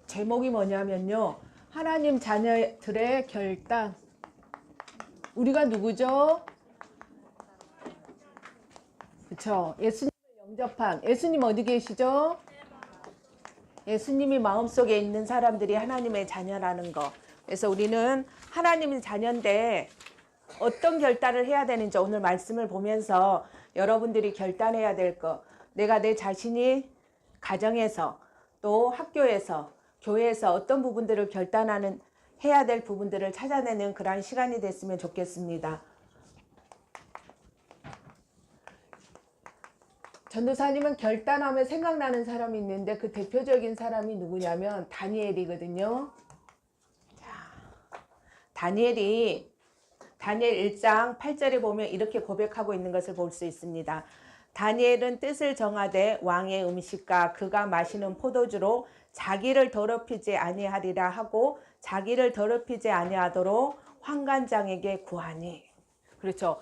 제목이 뭐냐면요, 하나님 자녀들의 결단. 우리가 누구죠? 그쵸? 예수님을 영접한, 예수님 어디 계시죠? 예수님이 마음속에 있는 사람들이 하나님의 자녀라는 거. 그래서 우리는 하나님의 자녀인데 어떤 결단을 해야 되는지 오늘 말씀을 보면서 여러분들이 결단해야 될 거, 내가 내 자신이 가정에서 또 학교에서 교회에서 어떤 부분들을 결단하는 해야 될 부분들을 찾아내는 그러한 시간이 됐으면 좋겠습니다. 전도사님은 결단하면 생각나는 사람이 있는데 그 대표적인 사람이 누구냐면 다니엘이거든요. 다니엘 1장 8절에 보면 이렇게 고백하고 있는 것을 볼 수 있습니다. 다니엘은 뜻을 정하되 왕의 음식과 그가 마시는 포도주로 자기를 더럽히지 아니하리라 하고 자기를 더럽히지 아니하도록 환관장에게 구하니. 그렇죠.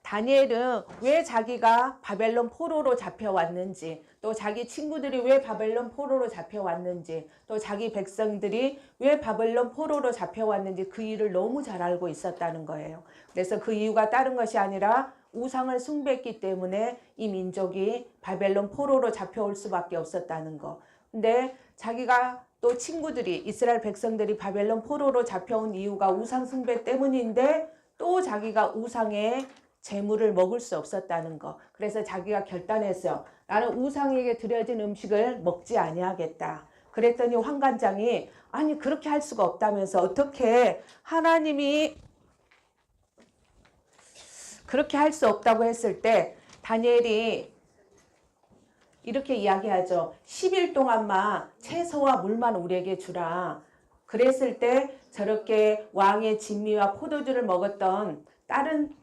다니엘은 왜 자기가 바벨론 포로로 잡혀왔는지, 또 자기 친구들이 왜 바벨론 포로로 잡혀왔는지, 또 자기 백성들이 왜 바벨론 포로로 잡혀왔는지 그 일을 너무 잘 알고 있었다는 거예요. 그래서 그 이유가 다른 것이 아니라 우상을 숭배했기 때문에 이 민족이 바벨론 포로로 잡혀올 수밖에 없었다는 거. 근데 자기가 또 친구들이, 이스라엘 백성들이 바벨론 포로로 잡혀온 이유가 우상 숭배 때문인데 또 자기가 우상의 재물을 먹을 수 없었다는 거. 그래서 자기가 결단했어요. 나는 우상에게 드려진 음식을 먹지 아니하겠다. 그랬더니 환관장이 아니 그렇게 할 수가 없다면서 어떻게 하나님이 그렇게 할 수 없다고 했을 때 다니엘이 이렇게 이야기하죠. 10일 동안만 채소와 물만 우리에게 주라. 그랬을 때 저렇게 왕의 진미와 포도주를 먹었던 다른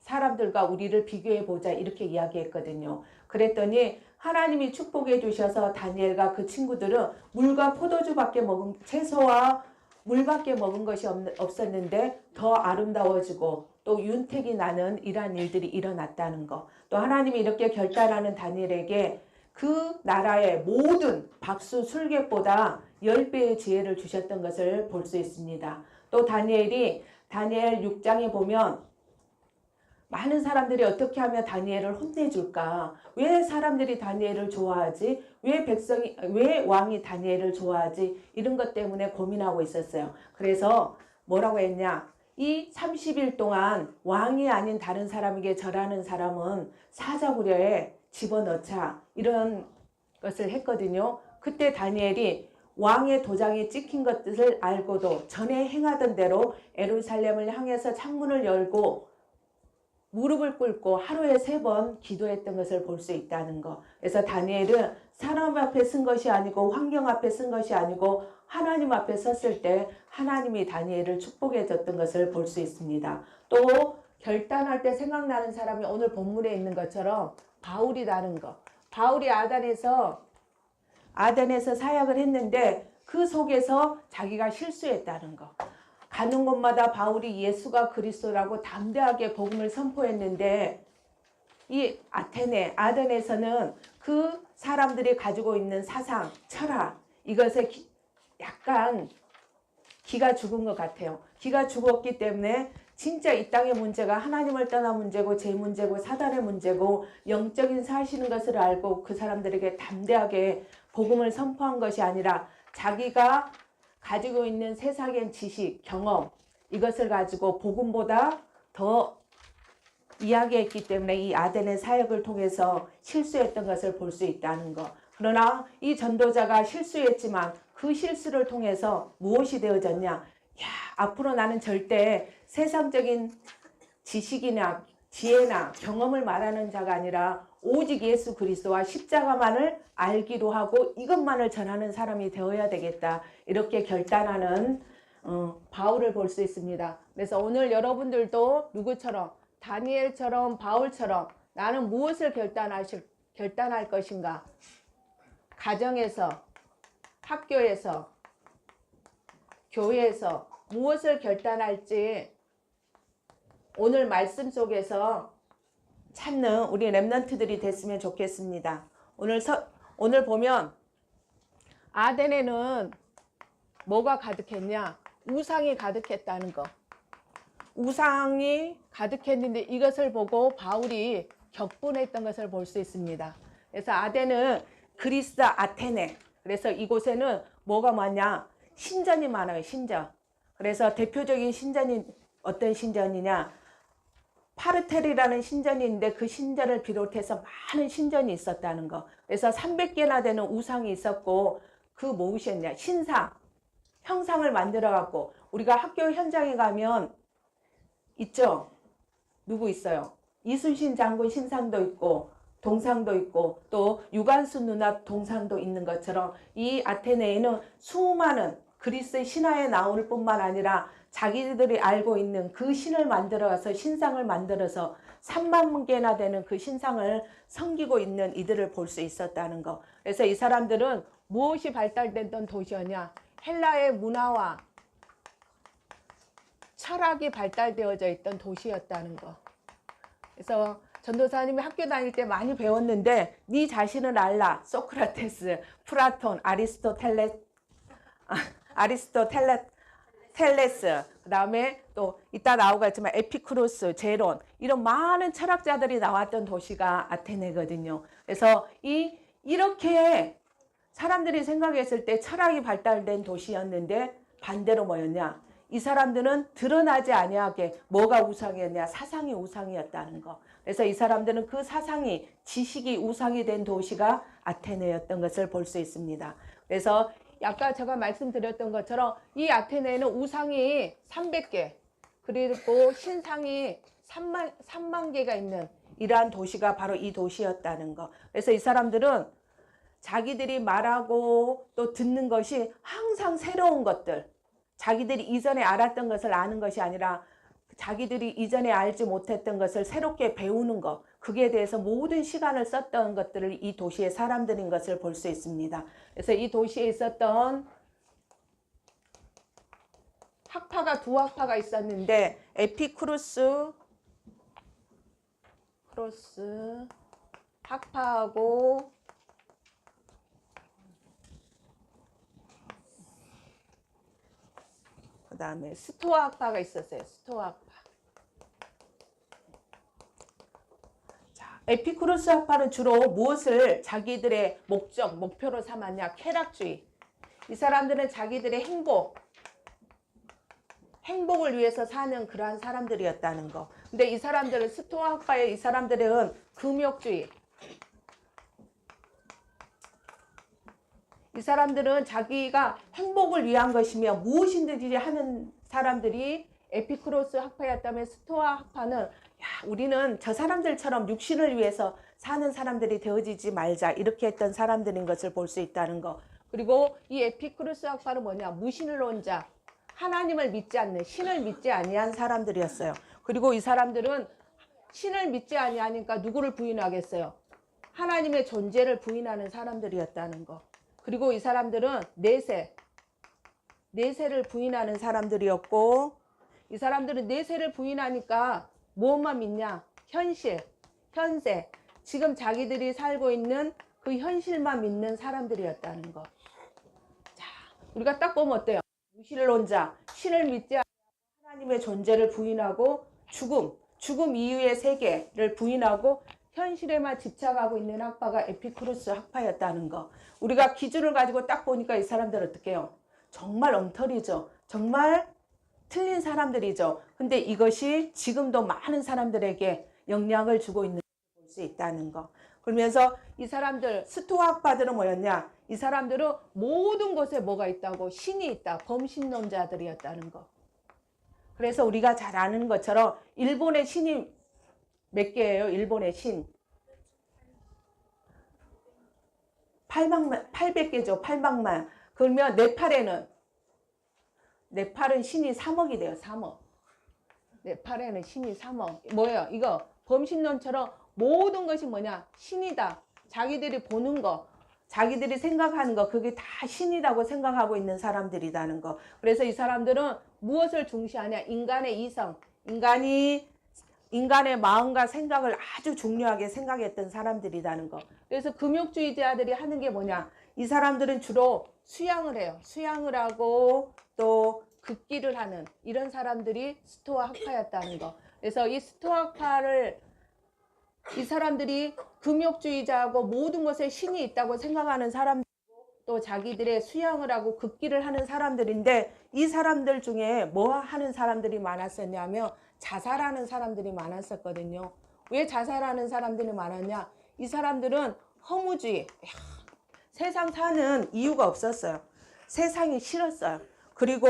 사람들과 우리를 비교해 보자 이렇게 이야기했거든요. 그랬더니 하나님이 축복해 주셔서 다니엘과 그 친구들은 물과 포도주밖에 먹은 채소와 물밖에 먹은 것이 없었는데 더 아름다워지고 또 윤택이 나는 이러한 일들이 일어났다는 거. 또 하나님이 이렇게 결단하는 다니엘에게 그 나라의 모든 박수 술객보다 10배의 지혜를 주셨던 것을 볼 수 있습니다. 또 다니엘 6장에 보면 많은 사람들이 어떻게 하면 다니엘을 혼내줄까? 왜 사람들이 다니엘을 좋아하지? 왜 왕이 다니엘을 좋아하지? 이런 것 때문에 고민하고 있었어요. 그래서 뭐라고 했냐? 이 30일 동안 왕이 아닌 다른 사람에게 절하는 사람은 사자구려에 집어넣자. 이런 것을 했거든요. 그때 다니엘이 왕의 도장이 찍힌 것을 알고도 전에 행하던 대로 예루살렘을 향해서 창문을 열고 무릎을 꿇고 하루에 3번 기도했던 것을 볼 수 있다는 거. 그래서 다니엘은 사람 앞에 쓴 것이 아니고 환경 앞에 쓴 것이 아니고 하나님 앞에 섰을 때 하나님이 다니엘을 축복해 줬던 것을 볼 수 있습니다. 또 결단할 때 생각나는 사람이 오늘 본문에 있는 것처럼 바울이라는 거. 바울이 아덴에서 사역을 했는데 그 속에서 자기가 실수했다는 거. 가는 곳마다 바울이 예수가 그리스도라고 담대하게 복음을 선포했는데 이 아덴에서는 그 사람들이 가지고 있는 사상, 철학 이것에 약간 기가 죽은 것 같아요. 기가 죽었기 때문에 진짜 이 땅의 문제가 하나님을 떠난 문제고 제 문제고 사단의 문제고 영적인 사시는 것을 알고 그 사람들에게 담대하게 복음을 선포한 것이 아니라 자기가 가지고 있는 세상의 지식, 경험 이것을 가지고 복음보다 더 이야기했기 때문에 이 아덴의 사역을 통해서 실수했던 것을 볼 수 있다는 것. 그러나 이 전도자가 실수했지만 그 실수를 통해서 무엇이 되어졌냐? 앞으로 나는 절대 세상적인 지식이나 지혜나 경험을 말하는 자가 아니라 오직 예수 그리스도와 십자가만을 알기로 하고 이것만을 전하는 사람이 되어야 되겠다. 이렇게 결단하는 바울을 볼 수 있습니다. 그래서 오늘 여러분들도 누구처럼 다니엘처럼 바울처럼 나는 무엇을 결단할 것인가? 가정에서, 학교에서, 교회에서 무엇을 결단할지 오늘 말씀 속에서 찾는 우리 렘넌트들이 됐으면 좋겠습니다. 오늘 보면 아덴에는 뭐가 가득했냐? 우상이 가득했다는 거. 우상이 가득했는데 이것을 보고 바울이 격분했던 것을 볼 수 있습니다. 그래서 아덴은 그리스 아테네. 그래서 이곳에는 뭐가 많냐? 신전이 많아요. 신전. 그래서 대표적인 신전이 어떤 신전이냐? 파르텔이라는 신전이 있는데 그 신전을 비롯해서 많은 신전이 있었다는 거. 그래서 300개나 되는 우상이 있었고 그 무엇이었냐? 신상, 형상을 만들어 갖고 우리가 학교 현장에 가면 있죠? 누구 있어요? 이순신 장군 신상도 있고 동상도 있고 또 유관순 누나 동상도 있는 것처럼 이 아테네에는 수많은 그리스의 신화에 나올 뿐만 아니라 자기들이 알고 있는 그 신을 만들어서 신상을 만들어서 3만 개나 되는 그 신상을 섬기고 있는 이들을 볼 수 있었다는 거. 그래서 이 사람들은 무엇이 발달됐던 도시였냐? 헬라의 문화와 철학이 발달되어져 있던 도시였다는 거. 그래서 전도사님이 학교 다닐 때 많이 배웠는데 네 자신을 알라. 소크라테스, 플라톤, 아리스토텔레스, 그 다음에 또 이따 나오겠지만 에피쿠로스, 제론 이런 많은 철학자들이 나왔던 도시가 아테네거든요. 그래서 이렇게 사람들이 생각했을 때 철학이 발달된 도시였는데 반대로 뭐였냐? 이 사람들은 드러나지 아니하게 뭐가 우상이었냐? 사상이 우상이었다는 거. 그래서 이 사람들은 그 사상이 지식이 우상이 된 도시가 아테네였던 것을 볼 수 있습니다. 그래서 아까 제가 말씀드렸던 것처럼 이 아테네에는 우상이 300개 그리고 신상이 3만 개가 있는 이러한 도시가 바로 이 도시였다는 거. 그래서 이 사람들은 자기들이 말하고 또 듣는 것이 항상 새로운 것들, 자기들이 이전에 알았던 것을 아는 것이 아니라 자기들이 이전에 알지 못했던 것을 새롭게 배우는 것, 그에 대해서 모든 시간을 썼던 것들을 이 도시의 사람들인 것을 볼 수 있습니다. 그래서 이 도시에 있었던 학파가 두 학파가 있었는데 에피쿠로스 학파하고 그 다음에 스토아 학파가 있었어요. 스토아 학파. 에피쿠로스 학파는 주로 무엇을 자기들의 목표로 삼았냐? 쾌락주의. 이 사람들은 자기들의 행복을 위해서 사는 그러한 사람들이었다는 거. 근데 이 사람들은 스토아 학파의 이 사람들은 금욕주의. 이 사람들은 자기가 행복을 위한 것이며 무엇이든지 하는 사람들이 에피쿠로스 학파였다면 스토아 학파는 야, 우리는 저 사람들처럼 육신을 위해서 사는 사람들이 되어지지 말자 이렇게 했던 사람들인 것을 볼 수 있다는 거. 그리고 이 에피쿠로스 학파는 뭐냐? 무신론자, 하나님을 믿지 않는, 신을 믿지 아니한 사람들이었어요. 그리고 이 사람들은 신을 믿지 아니하니까 누구를 부인하겠어요? 하나님의 존재를 부인하는 사람들이었다는 거. 그리고 이 사람들은 내세를 부인하는 사람들이었고, 이 사람들은 내세를 부인하니까 무엇만 믿냐? 현세. 지금 자기들이 살고 있는 그 현실만 믿는 사람들이었다는 거. 자, 우리가 딱 보면 어때요? 무신론자, 신을 믿지 않고 하나님의 존재를 부인하고 죽음 이후의 세계를 부인하고 현실에만 집착하고 있는 학파가 에피쿠로스 학파였다는 거. 우리가 기준을 가지고 딱 보니까 이 사람들 어떻게 해요? 정말 엉터리죠. 정말 틀린 사람들이죠. 근데 이것이 지금도 많은 사람들에게 영향을 주고 있는 걸 볼 수 있다는 거. 그러면서 이 사람들, 스토아 학파들은 뭐였냐? 이 사람들은 모든 곳에 뭐가 있다고? 신이 있다. 범신론자들이었다는 거. 그래서 우리가 잘 아는 것처럼 일본의 신이 몇 개예요? 일본의 신. 800개죠. 800만. 그러면 네팔은 신이 3억이 돼요. 3억. 네팔에는 신이 3억. 뭐예요? 이거 범신론처럼 모든 것이 뭐냐? 신이다. 자기들이 보는 거, 자기들이 생각하는 거, 그게 다 신이라고 생각하고 있는 사람들이라는 거. 그래서 이 사람들은 무엇을 중시하냐? 인간의 이성. 인간의 마음과 생각을 아주 중요하게 생각했던 사람들이라는 거. 그래서 금욕주의자들이 하는 게 뭐냐? 이 사람들은 주로 수양을 해요. 수양을 하고 또 극기를 하는 이런 사람들이 스토아 학파였다는 거. 그래서 이 스토아 학파를 이 사람들이 금욕주의자하고 모든 것에 신이 있다고 생각하는 사람, 또 자기들의 수양을 하고 극기를 하는 사람들인데, 이 사람들 중에 뭐 하는 사람들이 많았었냐면 자살하는 사람들이 많았었거든요. 왜 자살하는 사람들이 많았냐? 이 사람들은 허무주의, 세상 사는 이유가 없었어요. 세상이 싫었어요. 그리고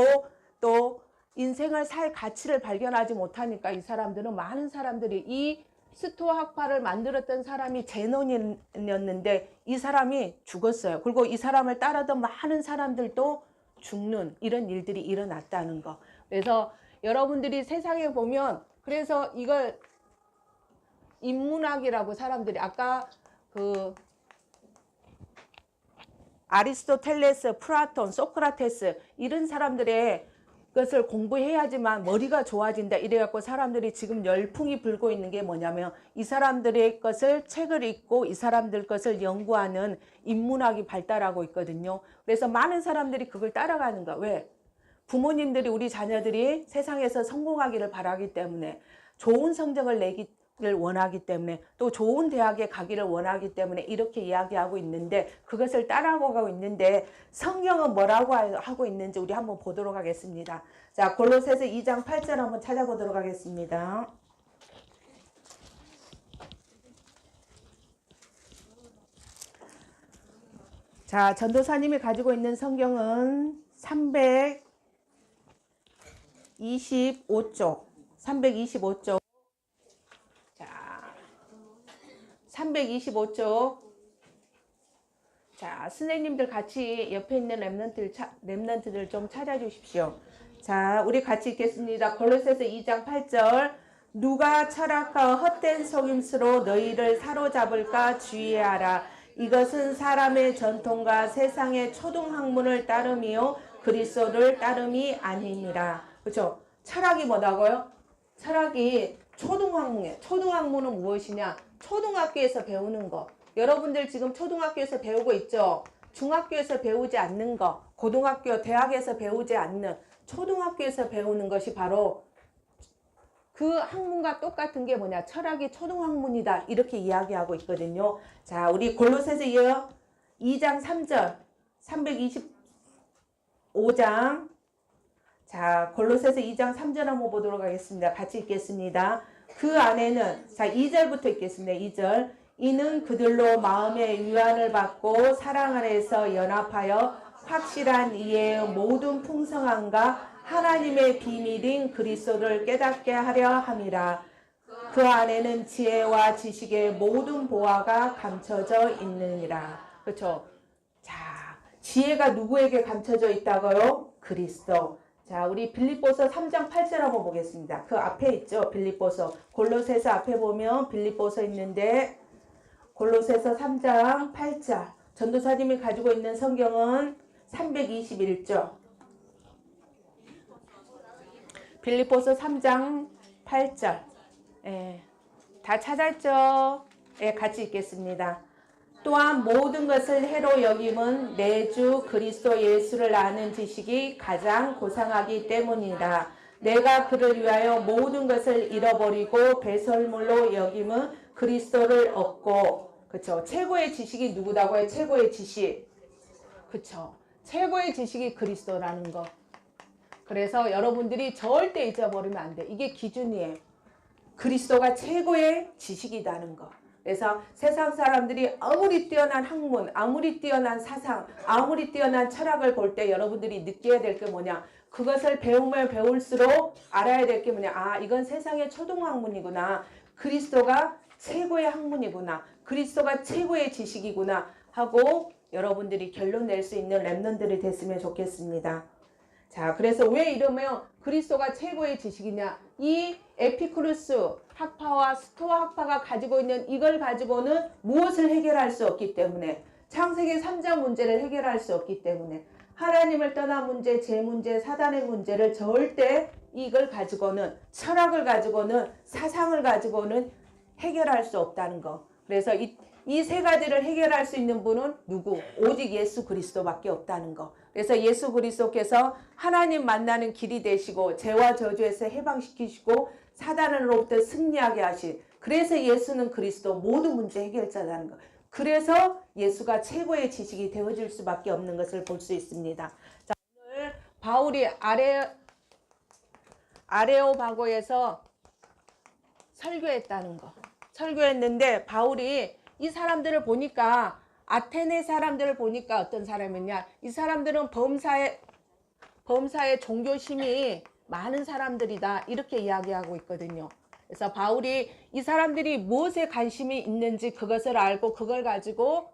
또 인생을 살 가치를 발견하지 못하니까 이 사람들은, 많은 사람들이, 이 스토아 학파를 만들었던 사람이 제논이었는데 이 사람이 죽었어요. 그리고 이 사람을 따르던 많은 사람들도 죽는 이런 일들이 일어났다는 거. 그래서 여러분들이 세상에 보면, 그래서 이걸 인문학이라고 사람들이, 아까 그 아리스토텔레스, 플라톤, 소크라테스 이런 사람들의 것을 공부해야지만 머리가 좋아진다 이래갖고 사람들이 지금 열풍이 불고 있는 게 뭐냐면, 이 사람들의 것을, 책을 읽고 이 사람들 것을 연구하는 인문학이 발달하고 있거든요. 그래서 많은 사람들이 그걸 따라가는 거야. 왜? 부모님들이 우리 자녀들이 세상에서 성공하기를 바라기 때문에, 좋은 성적을 내기를 원하기 때문에, 또 좋은 대학에 가기를 원하기 때문에 이렇게 이야기하고 있는데, 그것을 따라가고 있는데 성경은 뭐라고 하고 있는지 우리 한번 보도록 하겠습니다. 자, 골로새서 2장 8절 한번 찾아보도록 하겠습니다. 자, 전도사님이 가지고 있는 성경은 325쪽. 325쪽. 자, 325쪽. 자, 선생님들 같이 옆에 있는 랩런트들 좀 찾아주십시오. 자, 우리 같이 읽겠습니다. 골로새서 2장 8절. 누가 철학과 헛된 속임수로 너희를 사로잡을까 주의하라. 이것은 사람의 전통과 세상의 초등학문을 따름이요 그리스도를 따름이 아니니라. 그렇죠? 철학이 뭐라고요? 철학이 초등학문이에요. 초등학문은 무엇이냐? 초등학교에서 배우는 거. 여러분들 지금 초등학교에서 배우고 있죠? 중학교에서 배우지 않는 거, 고등학교, 대학에서 배우지 않는 초등학교에서 배우는 것이 바로 그 학문과 똑같은 게 뭐냐? 철학이 초등학문이다. 이렇게 이야기하고 있거든요. 자, 우리 골로새서 2장 3절, 325장. 자, 골로새서 2장 3절 한번 보도록 하겠습니다. 같이 읽겠습니다. 그 안에는, 자, 2절부터 읽겠습니다. 2절. 이는 그들로 마음의 위안을 받고 사랑 안에서 연합하여 확실한 이해의 모든 풍성함과 하나님의 비밀인 그리스도를 깨닫게 하려 함이라. 그 안에는 지혜와 지식의 모든 보화가 감춰져 있느니라. 그렇죠? 자, 지혜가 누구에게 감춰져 있다고요? 그리스도. 자, 우리 빌립보서 3장 8절 한번 보겠습니다. 그 앞에 있죠? 빌립보서. 골로새서 앞에 보면 빌립보서 있는데, 골로새서 3장 8절. 전도사님이 가지고 있는 성경은 321조. 빌립보서 3장 8절. 예, 다 찾았죠? 예, 같이 읽겠습니다. 또한 모든 것을 해로 여김은 내 주 그리스도 예수를 아는 지식이 가장 고상하기 때문이다. 내가 그를 위하여 모든 것을 잃어버리고 배설물로 여김은 그리스도를 얻고. 그쵸? 최고의 지식이 누구다고요? 최고의 지식. 그쵸? 최고의 지식이 그리스도라는 거. 그래서 여러분들이 절대 잊어버리면 안 돼. 이게 기준이에요. 그리스도가 최고의 지식이라는 거. 그래서 세상 사람들이 아무리 뛰어난 학문, 아무리 뛰어난 사상, 아무리 뛰어난 철학을 볼 때 여러분들이 느껴야 될 게 뭐냐? 그것을 배우면 배울수록 알아야 될 게 뭐냐? 아, 이건 세상의 초등학문이구나. 그리스도가 최고의 학문이구나. 그리스도가 최고의 지식이구나 하고 여러분들이 결론 낼 수 있는 랩런들이 됐으면 좋겠습니다. 자, 그래서 왜 이러면 그리스도가 최고의 지식이냐? 이 에피쿠르스 학파와 스토아 학파가 가지고 있는 이걸 가지고는 무엇을 해결할 수 없기 때문에, 창세기 3장 문제를 해결할 수 없기 때문에, 하나님을 떠난 문제, 제 문제, 사단의 문제를 절대 이걸 가지고는, 철학을 가지고는, 사상을 가지고는 해결할 수 없다는 거. 그래서 이 세 가지를 해결할 수 있는 분은 누구? 오직 예수 그리스도밖에 없다는 거. 그래서 예수 그리스도께서 하나님 만나는 길이 되시고 죄와 저주에서 해방시키시고 사단으로부터 승리하게 하신, 그래서 예수는 그리스도 모든 문제 해결자라는 거. 그래서 예수가 최고의 지식이 되어질 수밖에 없는 것을 볼 수 있습니다. 자, 오늘 바울이 아레오바고에서 설교했다는 거. 설교했는데 바울이 이 사람들을 보니까, 아테네 사람들을 보니까 어떤 사람이냐, 이 사람들은 범사에 종교심이 많은 사람들이다, 이렇게 이야기하고 있거든요. 그래서 바울이 이 사람들이 무엇에 관심이 있는지 그것을 알고 그걸 가지고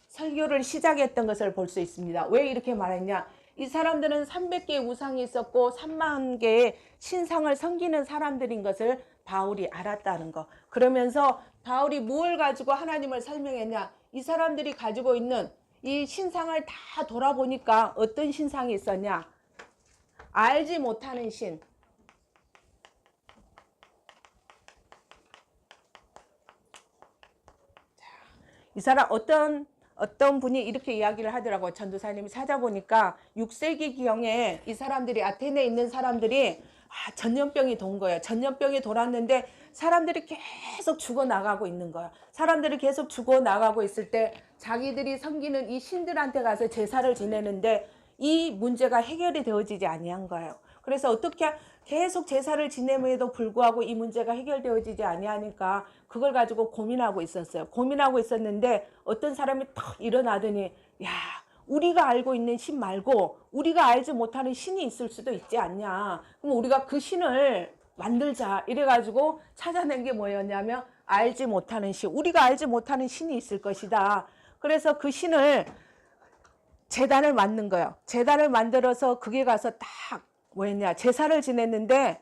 설교를 시작했던 것을 볼 수 있습니다. 왜 이렇게 말했냐, 이 사람들은 300개의 우상이 있었고 3만 개의 신상을 섬기는 사람들인 것을 바울이 알았다는 거. 그러면서 바울이 뭘 가지고 하나님을 설명했냐, 이 사람들이 가지고 있는 이 신상을 다 돌아보니까 어떤 신상이 있었냐, 알지 못하는 신, 이 사람 어떤 분이 이렇게 이야기를 하더라고요. 전도사님이 찾아보니까 6세기경에 이 사람들이, 아테네에 있는 사람들이 전염병이 돈 거예요. 전염병이 돌았는데 사람들이 계속 죽어나가고 있는 거예요. 사람들이 계속 죽어나가고 있을 때 자기들이 섬기는 이 신들한테 가서 제사를 지내는데 이 문제가 해결이 되어지지 아니한 거예요. 그래서 어떻게 계속 제사를 지냄에도 불구하고 이 문제가 해결되어지지 아니하니까 그걸 가지고 고민하고 있었어요. 고민하고 있었는데 어떤 사람이 탁 일어나더니, 야, 우리가 알고 있는 신 말고 우리가 알지 못하는 신이 있을 수도 있지 않냐. 그럼 우리가 그 신을 만들자. 이래가지고 찾아낸 게 뭐였냐면, 알지 못하는 신. 우리가 알지 못하는 신이 있을 것이다. 그래서 그 신을, 제단을 만든 거예요. 제단을 만들어서 그게 가서 딱 뭐였냐, 제사를 지냈는데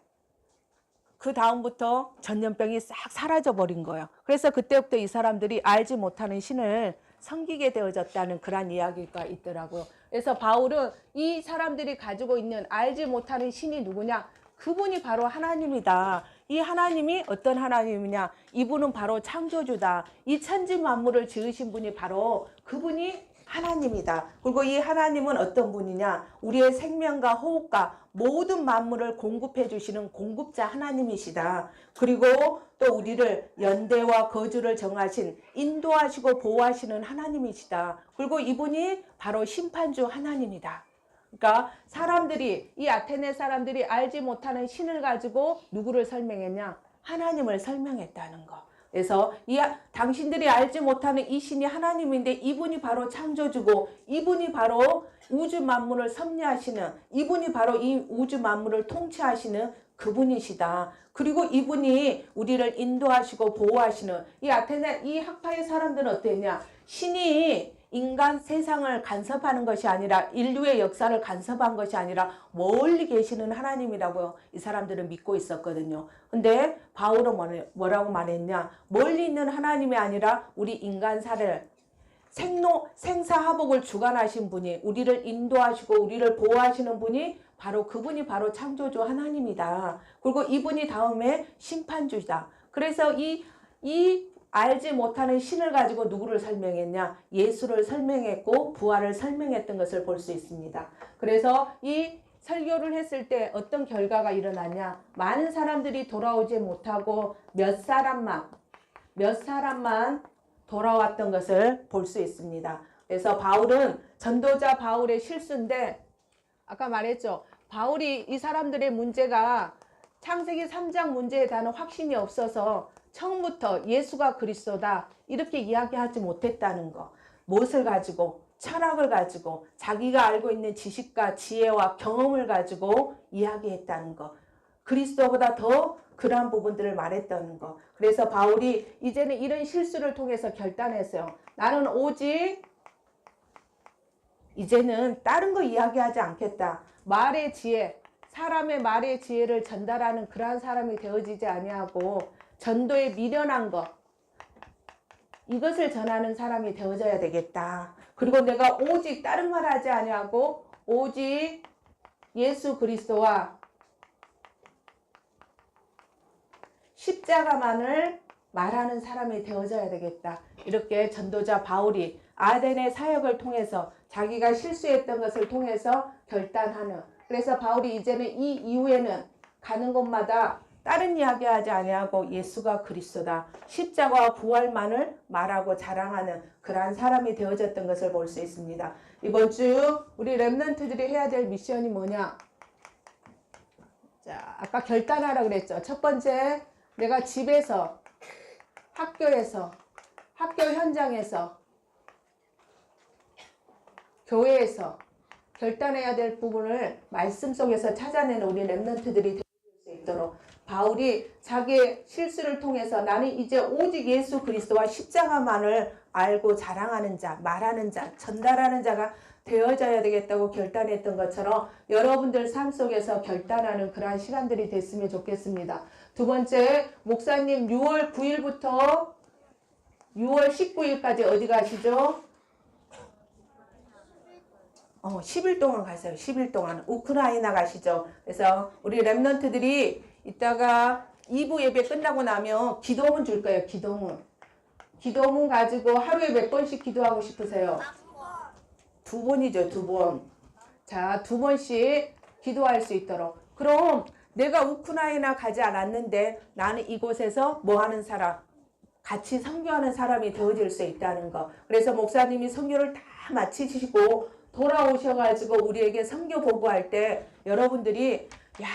그 다음부터 전염병이 싹 사라져 버린 거예요. 그래서 그때부터 이 사람들이 알지 못하는 신을 섬기게 되어졌다는 그런 이야기가 있더라고요. 그래서 바울은 이 사람들이 가지고 있는 알지 못하는 신이 누구냐, 그분이 바로 하나님이다. 이 하나님이 어떤 하나님이냐, 이분은 바로 창조주다. 이 천지 만물을 지으신 분이 바로 그분이 하나님이다. 그리고 이 하나님은 어떤 분이냐, 우리의 생명과 호흡과 모든 만물을 공급해 주시는 공급자 하나님이시다. 그리고 또 우리를 연대와 거주를 정하신, 인도하시고 보호하시는 하나님이시다. 그리고 이분이 바로 심판주 하나님이다. 그러니까 사람들이, 이 아테네 사람들이 알지 못하는 신을 가지고 누구를 설명했냐, 하나님을 설명했다는 거. 그래서 당신들이 알지 못하는 이 신이 하나님인데 이분이 바로 창조주고, 이분이 바로 우주 만물을 섭리하시는, 이분이 바로 이 우주 만물을 통치하시는 그분이시다. 그리고 이분이 우리를 인도하시고 보호하시는, 이 아테네 이 학파의 사람들은 어땠냐, 신이 인간 세상을 간섭하는 것이 아니라, 인류의 역사를 간섭한 것이 아니라 멀리 계시는 하나님이라고 이 사람들은 믿고 있었거든요. 근데 바울은 뭐라고 말했냐, 멀리 있는 하나님이 아니라 우리 인간사를 생사화복을 주관하신 분이, 우리를 인도하시고 우리를 보호하시는 분이 바로 그분이 바로 창조주 하나님이다. 그리고 이분이 다음에 심판주이다. 그래서 이 알지 못하는 신을 가지고 누구를 설명했냐, 예수를 설명했고 부활을 설명했던 것을 볼 수 있습니다. 그래서 이 설교를 했을 때 어떤 결과가 일어나냐, 많은 사람들이 돌아오지 못하고 몇 사람만 돌아왔던 것을 볼 수 있습니다. 그래서 바울은, 전도자 바울의 실수인데, 아까 말했죠, 바울이 이 사람들의 문제가 창세기 3장 문제에 대한 확신이 없어서 처음부터 예수가 그리스도다 이렇게 이야기하지 못했다는 거. 무엇을 가지고? 철학을 가지고, 자기가 알고 있는 지식과 지혜와 경험을 가지고 이야기했다는 거. 그리스도보다 더 그러한 부분들을 말했다는 거. 그래서 바울이 이제는 이런 실수를 통해서 결단했어요. 나는 오직 이제는 다른 거 이야기하지 않겠다. 말의 지혜, 사람의 말의 지혜를 전달하는 그러한 사람이 되어지지 아니하고 전도에 미련한 것, 이것을 전하는 사람이 되어져야 되겠다. 그리고 내가 오직 다른 말 하지 아니하고 오직 예수 그리스도와 십자가만을 말하는 사람이 되어져야 되겠다. 이렇게 전도자 바울이 아덴의 사역을 통해서 자기가 실수했던 것을 통해서 결단하는. 그래서 바울이 이제는 이 이후에는 가는 곳마다 다른 이야기하지 아니하고 예수가 그리스도다. 십자가와 부활만을 말하고 자랑하는 그러한 사람이 되어졌던 것을 볼 수 있습니다. 이번 주 우리 렘넌트들이 해야 될 미션이 뭐냐? 자, 아까 결단하라 그랬죠. 첫 번째, 내가 집에서, 학교에서, 학교 현장에서, 교회에서 결단해야 될 부분을 말씀 속에서 찾아내는 우리 렘넌트들이 될 수 있도록 바울이 자기의 실수를 통해서 나는 이제 오직 예수 그리스도와 십자가만을 알고 자랑하는 자, 말하는 자, 전달하는 자가 되어져야 되겠다고 결단했던 것처럼 여러분들 삶 속에서 결단하는 그러한 시간들이 됐으면 좋겠습니다. 두 번째, 목사님 6월 9일부터 6월 19일까지 어디 가시죠? 10일 동안 가세요. 10일 동안 우크라이나 가시죠. 그래서 우리 렘넌트들이 이따가 2부 예배 끝나고 나면 기도문 줄 거예요. 기도문. 기도문 가지고 하루에 몇 번씩 기도하고 싶으세요? 2번이죠. 2번. 자, 2번씩 기도할 수 있도록. 그럼 내가 우크라이나 가지 않았는데 나는 이곳에서 뭐 하는 사람? 같이 선교하는 사람이 되어질 수 있다는 거. 그래서 목사님이 선교를 다 마치시고 돌아오셔가지고 우리에게 선교 보고할 때 여러분들이 야,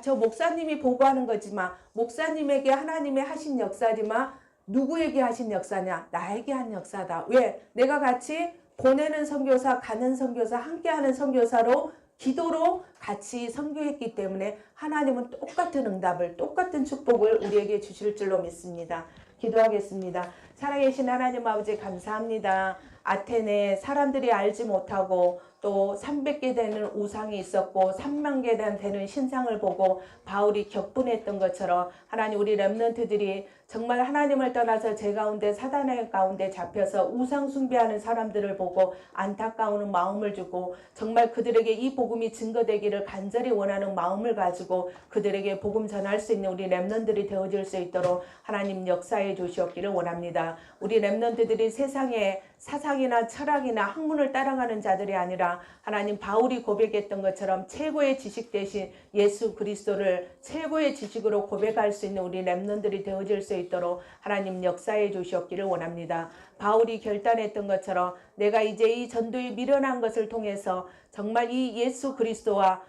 저 목사님이 보고하는 거지만 목사님에게 하나님의 하신 역사지만 누구에게 하신 역사냐? 나에게 한 역사다. 왜? 내가 같이 보내는 선교사, 가는 선교사, 함께하는 선교사로 기도로 같이 선교했기 때문에 하나님은 똑같은 응답을, 똑같은 축복을 우리에게 주실 줄로 믿습니다. 기도하겠습니다. 살아계신 하나님 아버지 감사합니다. 아테네에 사람들이 알지 못하고 또 300개 되는 우상이 있었고 3만 개 되는 신상을 보고 바울이 격분했던 것처럼 하나님 우리 렘넌트들이 정말 하나님을 떠나서 제 가운데 사단의 가운데 잡혀서 우상 숭배하는 사람들을 보고 안타까운 마음을 주고 정말 그들에게 이 복음이 증거되기를 간절히 원하는 마음을 가지고 그들에게 복음 전할 수 있는 우리 렘넌트들이 되어질 수 있도록 하나님 역사해 주시옵기를 원합니다. 우리 렘넌트들이 세상에 사상이나 철학이나 학문을 따라가는 자들이 아니라 하나님 바울이 고백했던 것처럼 최고의 지식 대신 예수 그리스도를 최고의 지식으로 고백할 수 있는 우리 렘넌트들이 되어질 수 있도록 하나님 역사해 주시옵기를 원합니다. 바울이 결단했던 것처럼 내가 이제 이 전도에 미련한 것을 통해서 정말 이 예수 그리스도와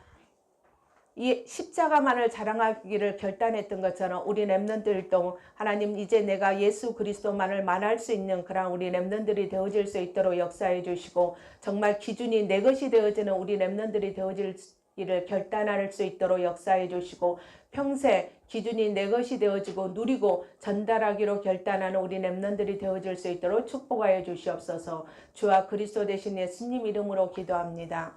이 십자가만을 자랑하기를 결단했던 것처럼 우리 렘넌트들도 하나님 이제 내가 예수 그리스도만을 말할 수 있는 그런 우리 렘넌트들이 되어질 수 있도록 역사해 주시고 정말 기준이 내 것이 되어지는 우리 렘넌트들이 되어질 이를 결단할 수 있도록 역사해 주시고 평생 기준이 내 것이 되어지고 누리고 전달하기로 결단하는 우리 렘넌트들이 되어질 수 있도록 축복하여 주시옵소서. 주와 그리스도 되신 예수님 이름으로 기도합니다.